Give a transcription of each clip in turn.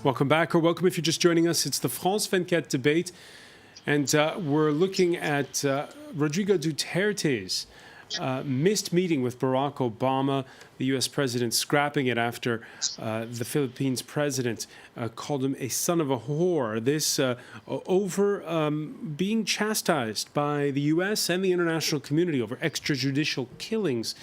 Welcome back, or welcome if you're just joining us. It's the France 24 debate, and we're looking at Rodrigo Duterte's missed meeting with Barack Obama, the U.S. president scrapping it after the Philippines president called him a son of a whore. This over being chastised by the U.S. and the international community over extrajudicial killings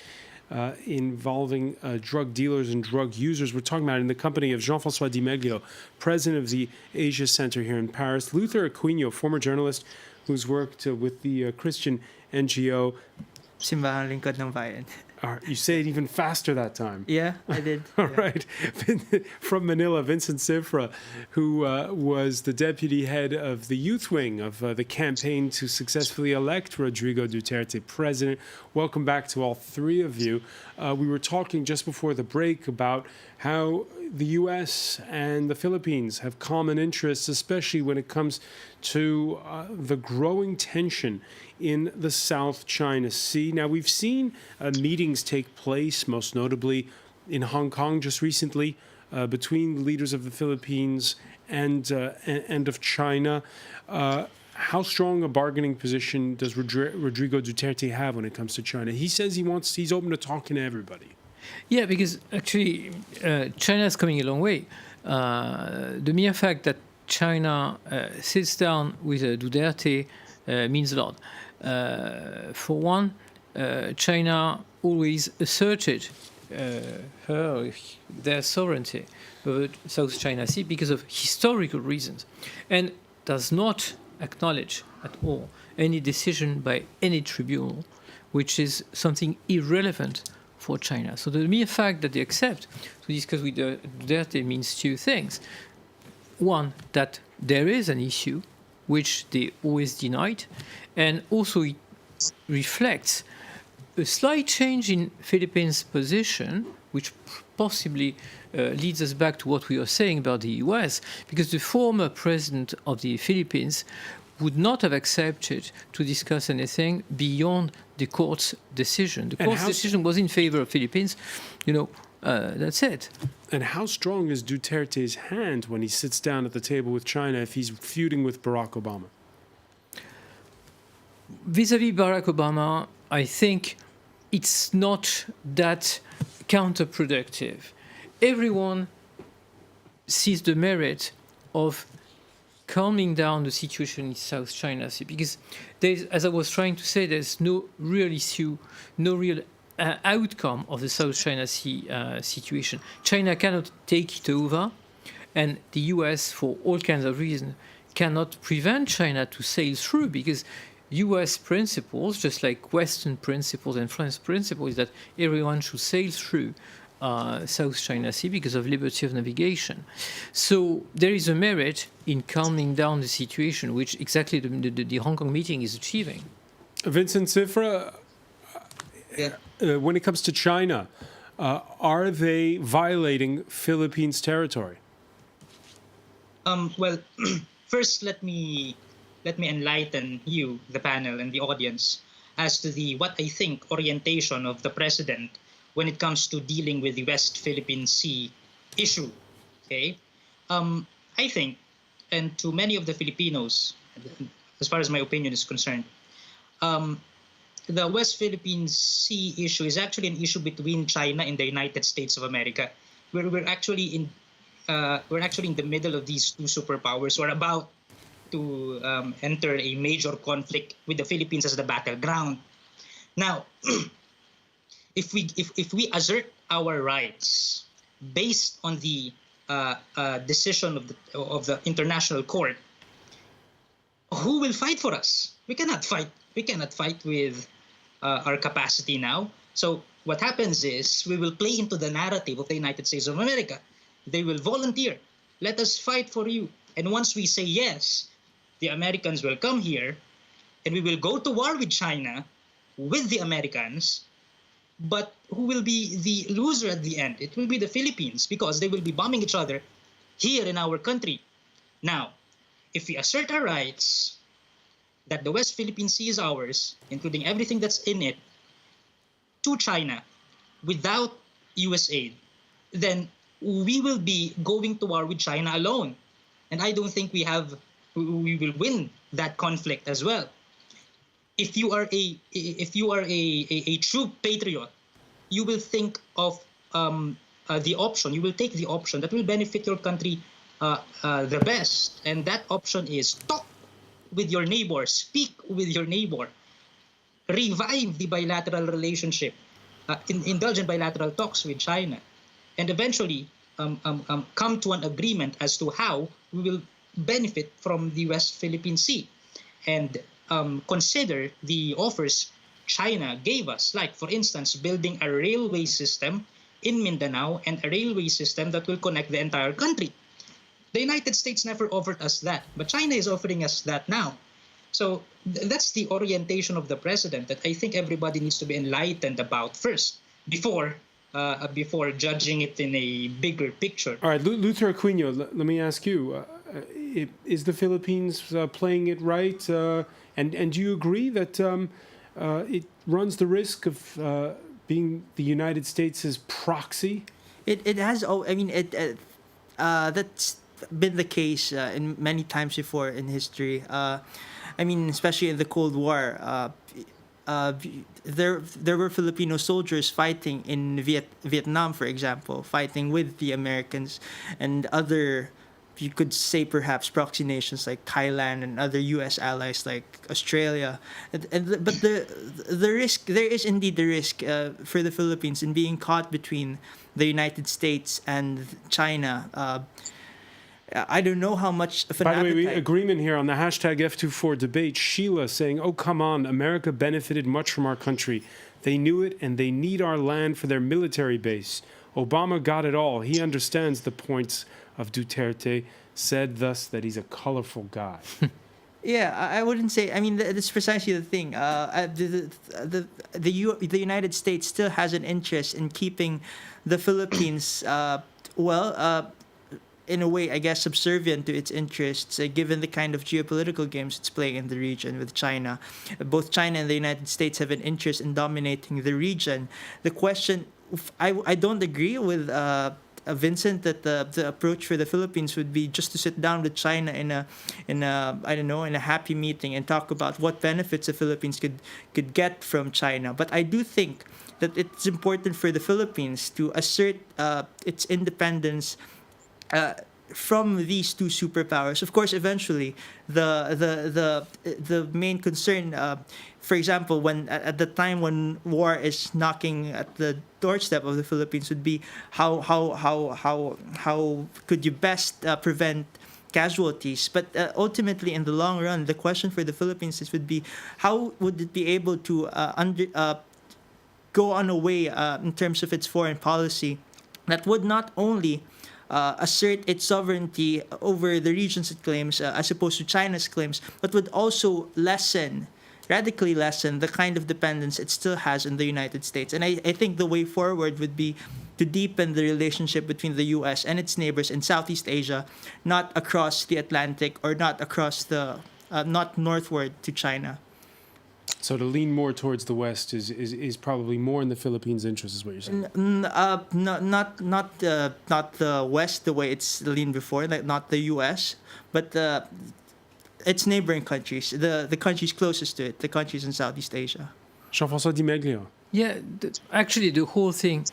involving drug dealers and drug users. We're talking about it in the company of Jean-François Di Meglio, president of the Asia Center here in Paris, Luther Aquino, former journalist who's worked with the Christian NGO. Simbahan Lingkod ng Bayan. You say it even faster that time. Yeah, I did. All right. From Manila, Vincent Cifra, who was the deputy head of the youth wing of the campaign to successfully elect Rodrigo Duterte president. Welcome back to all three of you. We were talking just before the break about how the U.S. and the Philippines have common interests, especially when it comes to the growing tension in the South China Sea. Now, we've seen meetings take place, most notably in Hong Kong just recently, between the leaders of the Philippines and of China. How strong a bargaining position does Rodrigo Duterte have when it comes to China? He says he's open to talking to everybody. Yeah, because actually China is coming a long way. The mere fact that China sits down with Duterte means a lot. For one, China always asserted their sovereignty over South China Sea because of historical reasons, and does not acknowledge at all any decision by any tribunal, which is something irrelevant for China. So the mere fact that they accept to discuss with Duterte means two things. One, that there is an issue which they always denied, and also it reflects a slight change in Philippines' position, which possibly leads us back to what we were saying about the US, because the former president of the Philippines would not have accepted to discuss anything beyond the court's decision. The court's decision was in favor of Philippines. That's it. And how strong is Duterte's hand when he sits down at the table with China if he's feuding with Barack Obama? Vis-à-vis Barack Obama, I think it's not that counterproductive. Everyone sees the merit of calming down the situation in South China Sea, because as I was trying to say, there's no real issue, no real outcome of the South China Sea situation. China cannot take it over, and the US, for all kinds of reasons, cannot prevent China to sail through, because US principles, just like Western principles and French principles, is that everyone should sail through South China Sea because of liberty of navigation. So there is a merit in calming down the situation, which exactly the Hong Kong meeting is achieving. Vincent Cifra, when it comes to China, are they violating Philippines' territory? Well, first let me enlighten you, the panel, and the audience as to what I think orientation of the president when it comes to dealing with the West Philippine Sea issue. Okay, I think, and to many of the Filipinos, as far as my opinion is concerned, the West Philippine Sea issue is actually an issue between China and the United States of America. We're actually in the middle of these two superpowers. We're about to enter a major conflict with the Philippines as the battleground. Now, if we assert our rights based on the decision of the international court, who will fight for us? We cannot fight. We cannot fight with our capacity now. So what happens is we will play into the narrative of the United States of America. They will volunteer. Let us fight for you. And once we say yes, the Americans will come here and we will go to war with China, with the Americans. But who will be the loser at the end? It will be the Philippines, because they will be bombing each other here in our country. Now, if we assert our rights that the West Philippine Sea is ours, including everything that's in it, to China without US aid, then we will be going to war with China alone. And I don't think we will win that conflict as well. If you are a true patriot, you will think of the option. You will take the option that will benefit your country the best, and that option is talk with your neighbor, speak with your neighbor, revive the bilateral relationship, indulge in bilateral talks with China, and eventually come to an agreement as to how we will benefit from the West Philippine Sea, and consider the offers China gave us, like, for instance, building a railway system in Mindanao and a railway system that will connect the entire country. The United States never offered us that, but China is offering us that now. So that's the orientation of the president that I think everybody needs to be enlightened about first, before judging it in a bigger picture. All right, Luther Aquino, let me ask you, is the Philippines playing it right? And do you agree that it runs the risk of being the United States' proxy? It has. Oh, I mean, that's been the case in many times before in history. I mean, especially in the Cold War. There were Filipino soldiers fighting in Vietnam, for example, fighting with the Americans and other, you could say perhaps, proxy nations like Thailand and other U.S. allies like Australia. But the risk, there is indeed the risk for the Philippines in being caught between the United States and China. I don't know how much of an By the way, appetite- agreement here on the hashtag F24 debate. Sheila saying, oh, come on, America benefited much from our country. They knew it, and they need our land for their military base. Obama got it all. He understands the points of Duterte, said thus that he's a colorful guy. Yeah, I wouldn't say. I mean, that's precisely the thing. The United States still has an interest in keeping the Philippines, in a way, I guess, subservient to its interests, given the kind of geopolitical games it's playing in the region with China. Both China and the United States have an interest in dominating the region. The question, I don't agree with Vincent that the approach for the Philippines would be just to sit down with China in a happy meeting and talk about what benefits the Philippines could get from China. But I do think that it's important for the Philippines to assert its independence from these two superpowers. Of course, eventually, the main concern, for example, when at the time when war is knocking at the doorstep of the Philippines, would be how could you best prevent casualties. But ultimately, in the long run, the question for the Philippines would be how would it be able to go on a way in terms of its foreign policy that would not only assert its sovereignty over the regions it claims, as opposed to China's claims, but would also radically lessen the kind of dependence it still has in the United States. And I think the way forward would be to deepen the relationship between the U.S. and its neighbors in Southeast Asia, not across the Atlantic or not northward to China. So to lean more towards the West is probably more in the Philippines' interest, is what you're saying. Not the West the way it's leaned before, like not the U.S., but its neighboring countries, the countries closest to it, the countries in Southeast Asia. Jean-François Di Meglio. Yeah, actually, the whole thing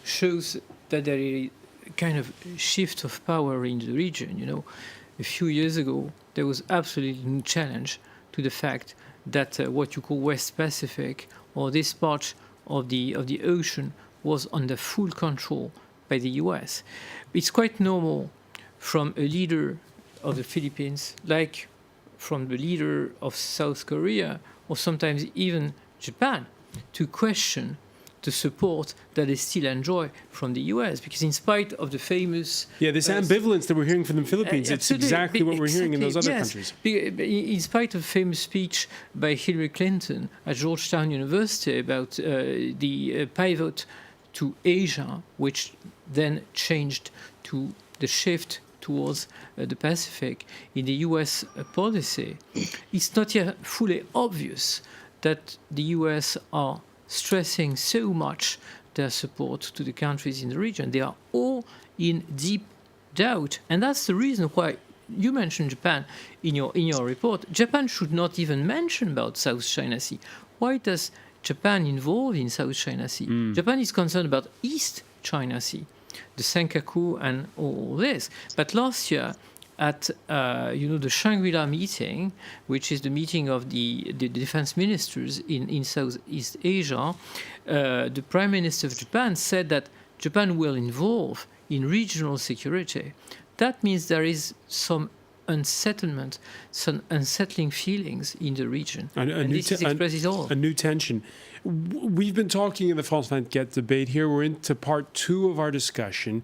shows that there is a kind of shift of power in the region. You know, a few years ago, there was absolutely no challenge to the fact that what you call West Pacific, or this part of the ocean, was under full control by the US. It's quite normal from a leader of the Philippines, like from the leader of South Korea, or sometimes even Japan, to question the support that they still enjoy from the US, because in spite of the famous... Yeah, this ambivalence that we're hearing from the Philippines, it's exactly what we're hearing in those other countries. In spite of a famous speech by Hillary Clinton at Georgetown University about the pivot to Asia, which then changed to the shift towards the Pacific in the US policy, it's not yet fully obvious that the US are stressing so much their support to the countries in the region. They are all in deep doubt. And that's the reason why you mentioned Japan in your report. Japan should not even mention about South China Sea. Why does Japan involve in South China Sea? Japan is concerned about East China Sea, the Senkaku and all this. But last year, at the Shangri-La meeting, which is the meeting of the defense ministers in Southeast Asia, the Prime Minister of Japan said that Japan will involve in regional security. That means there is some unsettlement, some unsettling feelings in the region. And this expresses all. A new tension. We've been talking in the France 24 debate here. We're into part 2 of our discussion,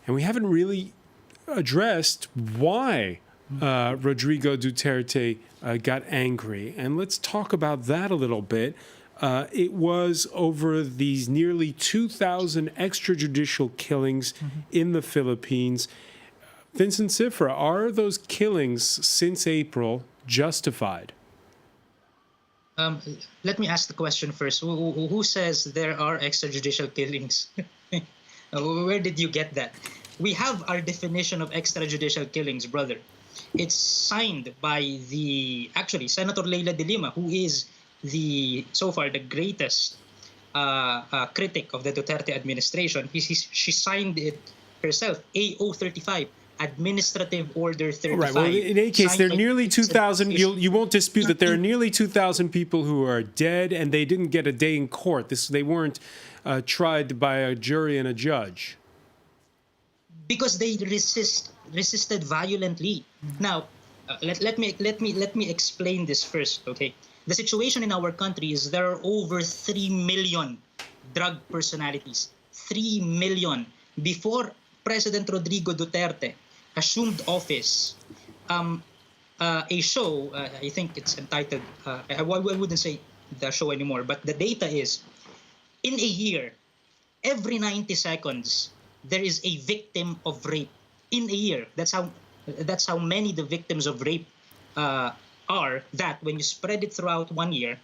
and we haven't really addressed why Rodrigo Duterte got angry. And let's talk about that a little bit. It was over these nearly 2,000 extrajudicial killings in the Philippines. Vincent Cifra, are those killings since April justified? Let me ask the question first. Who says there are extrajudicial killings? Where did you get that? We have our definition of extrajudicial killings, brother. It's signed by Senator Leila de Lima, who is so far the greatest critic of the Duterte administration. She signed it herself, AO 35. Administrative Order 35. Right. Well, in any case, there are nearly 2,000. You won't dispute that there are nearly 2,000 people who are dead, and they didn't get a day in court. They weren't tried by a jury and a judge. Because they resisted violently. Now, let me explain this first. Okay, the situation in our country is there are over 3 million drug personalities. 3 million. Before President Rodrigo Duterte assumed office, a show, I think it's entitled, I wouldn't say the show anymore, but the data is, in a year, every 90 seconds, there is a victim of rape. In a year. That's how many the victims of rape are, that when you spread it throughout 1 year,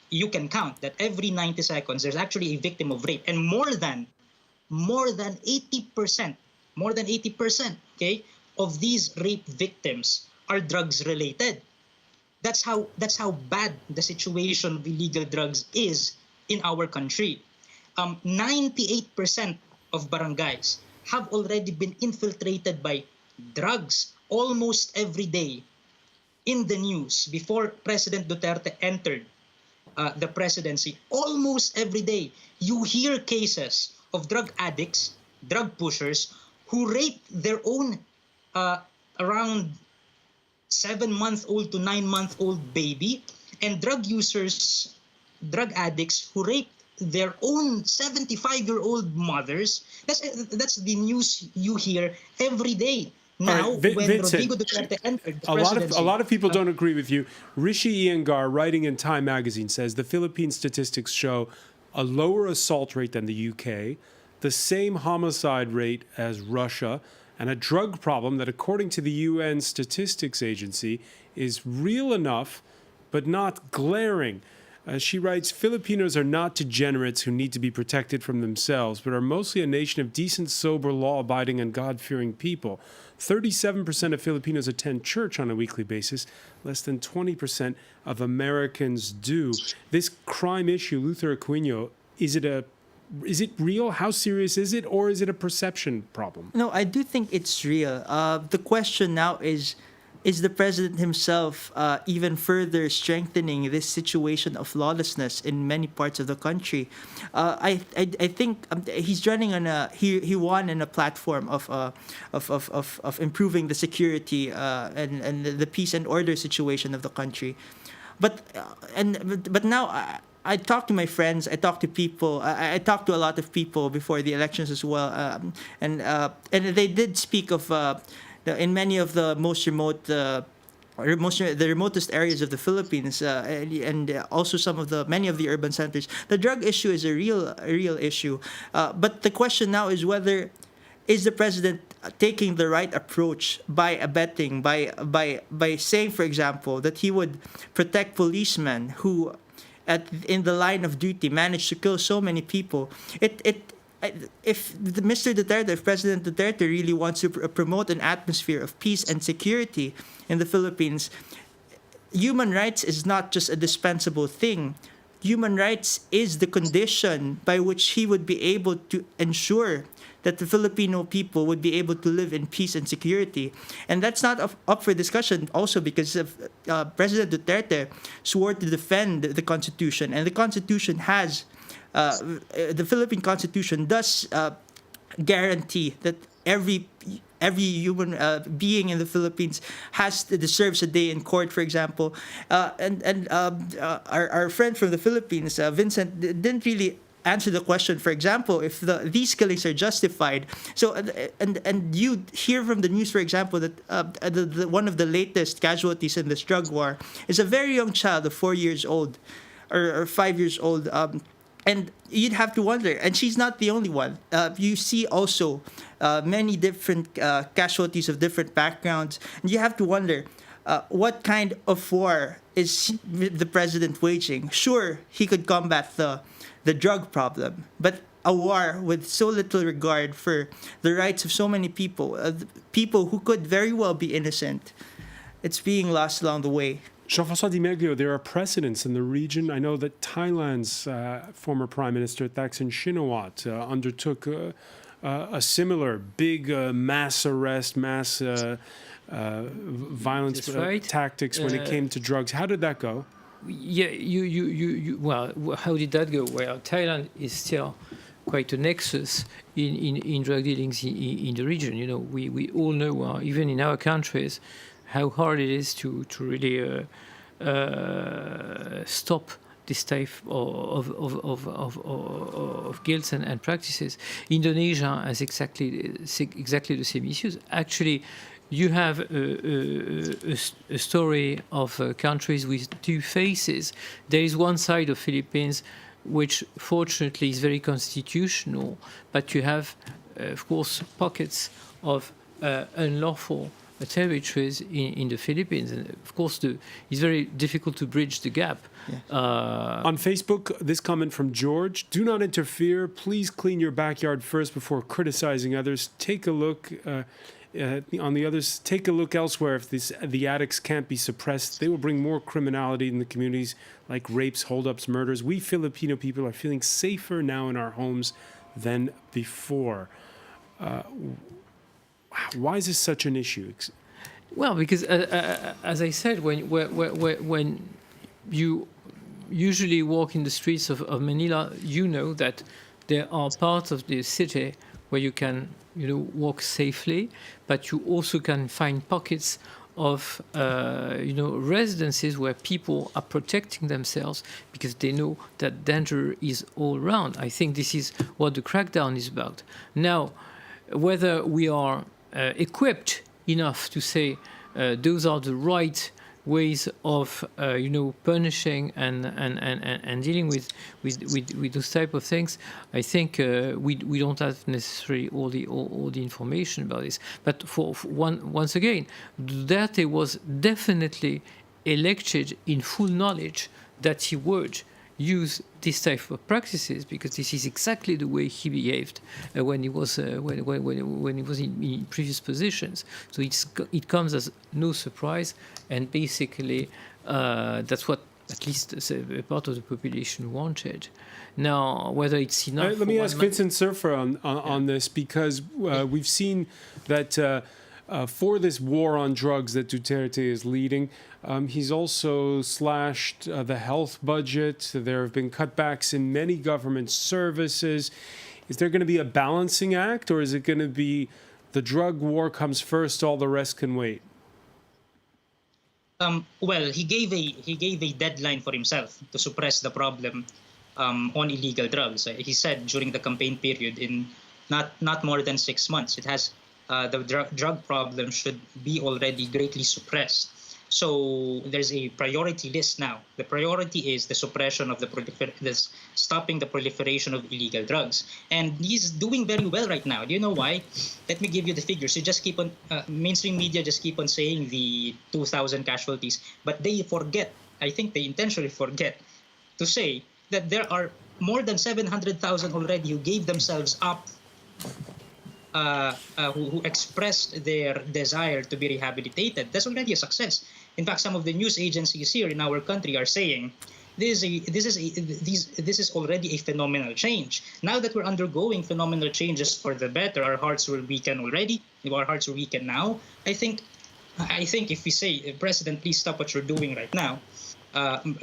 you can count that every 90 seconds, there's actually a victim of rape. And more than 80%, okay, of these rape victims are drugs related. That's how bad the situation of illegal drugs is in our country. 98% of barangays have already been infiltrated by drugs almost every day. In the news, before President Duterte entered the presidency, almost every day you hear cases of drug addicts, drug pushers, who rape their own around 7-month-old to 9-month-old baby, and drug users, drug addicts who rape their own 75-year-old mothers. That's the news you hear every day. Now, right, when Vincent, Rodrigo Duterte entered the presidency... A lot of people don't agree with you. Rishi Iyengar, writing in Time magazine, says the Philippine statistics show a lower assault rate than the UK, the same homicide rate as Russia, and a drug problem that, according to the UN Statistics Agency, is real enough but not glaring. She writes, Filipinos are not degenerates who need to be protected from themselves, but are mostly a nation of decent, sober, law-abiding, and God-fearing people. 37% of Filipinos attend church on a weekly basis. Less than 20% of Americans do. This crime issue, Luther Aquino, is it real? How serious is it? Or is it a perception problem? No, I do think it's real. The question now is the president himself even further strengthening this situation of lawlessness in many parts of the country? I think he's running on he won in a platform of improving the security and the peace and order situation of the country, but now. I talk to my friends. I talk to people. I talked to a lot of people before the elections as well, and they did speak of in many of the most remote, the remotest areas of the Philippines, and also many of the urban centers. The drug issue is a real issue, but the question now is whether is the president taking the right approach by abetting, by saying, for example, that he would protect policemen who in the line of duty, managed to kill so many people. If President Duterte really wants to promote an atmosphere of peace and security in the Philippines, human rights is not just a dispensable thing. Human rights is the condition by which he would be able to ensure that the Filipino people would be able to live in peace and security. And that's not up for discussion also because of, President Duterte swore to defend the Constitution. And the Constitution has, the Philippine Constitution does guarantee that every human being in the Philippines deserves a day in court, for example. Our friend from the Philippines, Vincent, didn't really answer the question, for example, if these killings are justified. So, and you hear from the news, for example, that one of the latest casualties in this drug war is a very young child of 4 years old, or 5 years old. And you'd have to wonder, and she's not the only one. You see also many different casualties of different backgrounds, and you have to wonder, what kind of war is the president waging? Sure, he could combat the drug problem, but a war with so little regard for the rights of so many people, people who could very well be innocent, it's being lost along the way. Jean-François Di Meglio, there are precedents in the region. I know that Thailand's former Prime Minister Thaksin Shinawatra undertook a similar big mass arrest, mass violence tactics when it came to drugs. How did that go? Yeah, well, how did that go? Well, Thailand is still quite a nexus in drug dealings in the region. You know, we all know, even in our countries, how hard it is to really stop this type of guilt and practices. Indonesia has exactly the same issues. Actually, you have a story of countries with two faces. There is one side of Philippines which fortunately is very constitutional, but you have, of course, pockets of unlawful territories in the Philippines. And of course, it's very difficult to bridge the gap. Yeah. On Facebook, this comment from George: do not interfere. Please clean your backyard first before criticizing others. Take a look on the others. Take a look elsewhere. If the addicts can't be suppressed, they will bring more criminality in the communities, like rapes, holdups, murders. We Filipino people are feeling safer now in our homes than before. Why is this such an issue? Well, because as I said, when you usually walk in the streets of Manila, you know that there are parts of the city where you can, walk safely, but you also can find pockets of, residences where people are protecting themselves because they know that danger is all around. I think this is what the crackdown is about. Now, whether we are equipped enough to say those are the right ways of punishing and dealing with those type of things, I think we don't have necessarily all the information about this. But once again, Duterte was definitely elected in full knowledge that he would use this type of practices, because this is exactly the way he behaved when he was when he was in previous positions. So it comes as no surprise, and basically that's what at least a part of the population wanted. Now, whether it's enough. Let me ask Vincent Surfer on this, because we've seen that for this war on drugs that Duterte is leading, he's also slashed the health budget. There have been cutbacks in many government services. Is there going to be a balancing act, or is it going to be the drug war comes first, all the rest can wait? Well, he gave a deadline for himself to suppress the problem on illegal drugs. He said during the campaign period, in not more than 6 months, it has the drug problem should be already greatly suppressed. So there's a priority list now. The priority is the suppression of stopping the proliferation of illegal drugs. And he's doing very well right now. Do you know why? Let me give you the figures. You just keep on, mainstream media just keep on saying the 2,000 casualties, but they forget, I think they intentionally forget, to say that there are more than 700,000 already who gave themselves up, who expressed their desire to be rehabilitated. That's already a success. In fact, some of the news agencies here in our country are saying this is already a phenomenal change. Now that we're undergoing phenomenal changes for the better, our hearts will weaken already. If our hearts are weakened now, I think if we say, President, please stop what you're doing right now,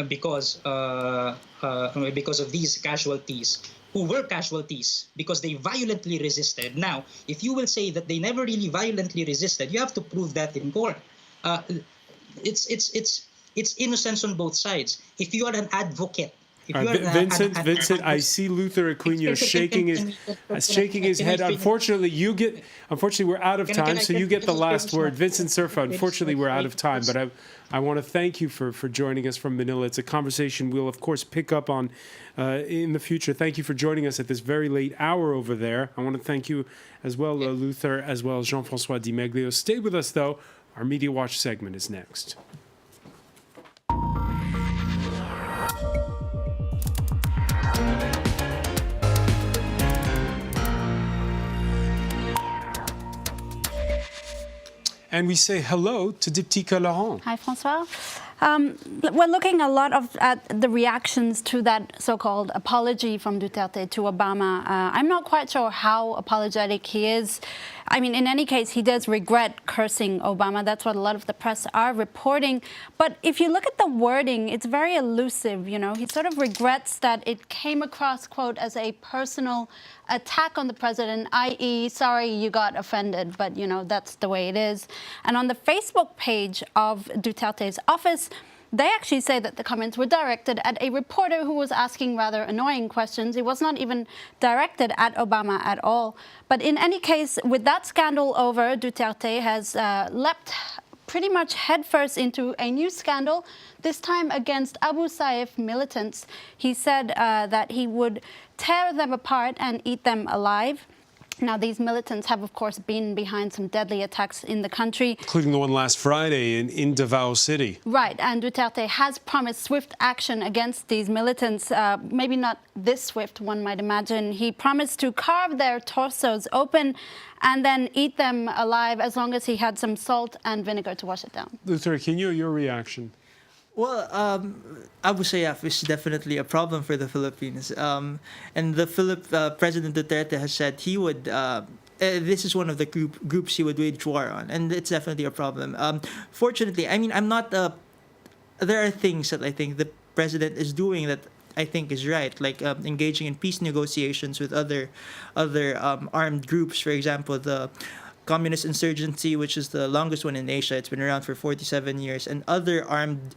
because of these casualties, who were casualties because they violently resisted. Now, if you will say that they never really violently resisted, you have to prove that in court. It's innocence on both sides. If you are an advocate, Vincent, I see Luther Aquino shaking his head. Unfortunately, we're out of time, so you get the last word. Vincent Surfa, unfortunately, we're out of time, but I want to thank you for joining us from Manila. It's a conversation we'll, of course, pick up on in the future. Thank you for joining us at this very late hour over there. I want to thank you as well, Luther, as well as Jean-François Di Meglio. Stay with us, though. Our Media Watch segment is next. And we say hello to Diptyque Laurent. Hi, François. We're looking a lot at the reactions to that so-called apology from Duterte to Obama. I'm not quite sure how apologetic he is. I mean, in any case, he does regret cursing Obama. That's what a lot of the press are reporting. But if you look at the wording, it's very elusive, you know. He sort of regrets that it came across, quote, as a personal attack on the president, i.e., sorry you got offended, but, you know, that's the way it is. And on the Facebook page of Duterte's office, they actually say that the comments were directed at a reporter who was asking rather annoying questions. It was not even directed at Obama at all. But in any case, with that scandal over, Duterte has leapt pretty much headfirst into a new scandal, this time against Abu Sayyaf militants. He said that he would tear them apart and eat them alive. Now, these militants have, of course, been behind some deadly attacks in the country. Including the one last Friday in Davao City. Right, and Duterte has promised swift action against these militants. Maybe not this swift, one might imagine. He promised to carve their torsos open and then eat them alive as long as he had some salt and vinegar to wash it down. Luther Aquino, your reaction? Well, Abu Sayyaf is definitely a problem for the Philippines. And President Duterte has said he would, this is one of the groups he would wage war on. And it's definitely a problem. Fortunately, I mean, there are things that I think the president is doing that I think is right, like engaging in peace negotiations with other armed groups. For example, the Communist insurgency, which is the longest one in Asia. It's been around for 47 years. And other armed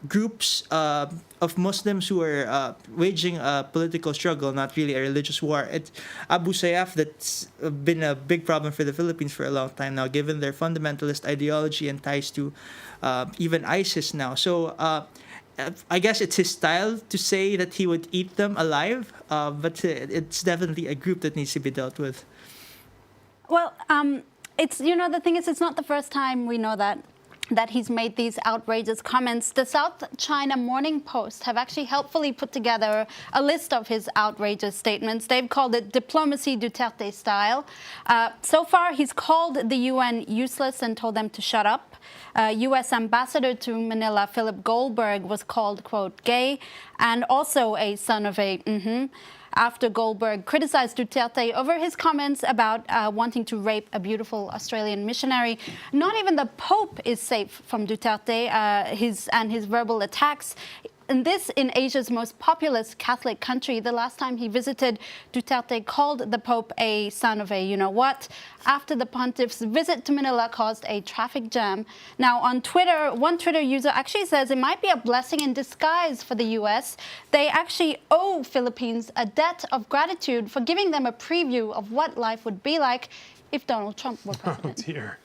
groups of Muslims who are waging a political struggle, not really a religious war. It's Abu Sayyaf that's been a big problem for the Philippines for a long time now, given their fundamentalist ideology and ties to even ISIS now. So I guess it's his style to say that he would eat them alive, but it's definitely a group that needs to be dealt with. Well, it's, you know, the thing is, it's not the first time we know that he's made these outrageous comments. The South China Morning Post have actually helpfully put together a list of his outrageous statements. They've called it Diplomacy Duterte style. So far, he's called the UN useless and told them to shut up. U.S. Ambassador to Manila, Philip Goldberg, was called, quote, gay, and also a son of a after Goldberg criticized Duterte over his comments about wanting to rape a beautiful Australian missionary. Not even the Pope is safe from Duterte his verbal attacks. And this in Asia's most populous Catholic country. The last time he visited, Duterte called the Pope a son of a you-know-what, after the pontiff's visit to Manila caused a traffic jam. Now, on Twitter, one Twitter user actually says it might be a blessing in disguise for the U.S. They actually owe Philippines a debt of gratitude for giving them a preview of what life would be like if Donald Trump were president. Oh, dear.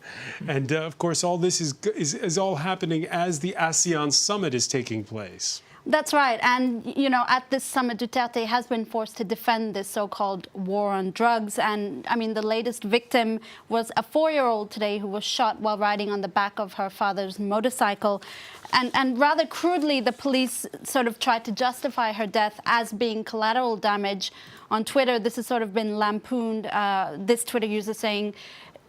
And, of course, all this is all happening as the ASEAN summit is taking place. That's right. And, you know, at this summit, Duterte has been forced to defend this so-called war on drugs. And, I mean, the latest victim was a 4-year-old today who was shot while riding on the back of her father's motorcycle. And rather crudely, the police sort of tried to justify her death as being collateral damage. On Twitter, this has sort of been lampooned. This Twitter user saying,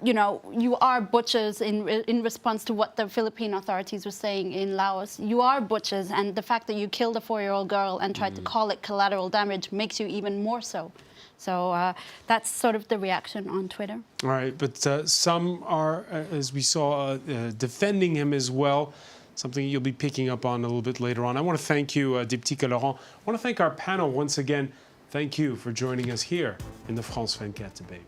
you know, you are butchers in response to what the Philippine authorities were saying in Laos. You are butchers, and the fact that you killed a 4-year-old girl and tried to call it collateral damage makes you even more so. So that's sort of the reaction on Twitter. All right, but some are, as we saw, defending him as well, something you'll be picking up on a little bit later on. I want to thank you, Diptyque Laurent. I want to thank our panel once again. Thank you for joining us here in the France 24 debate.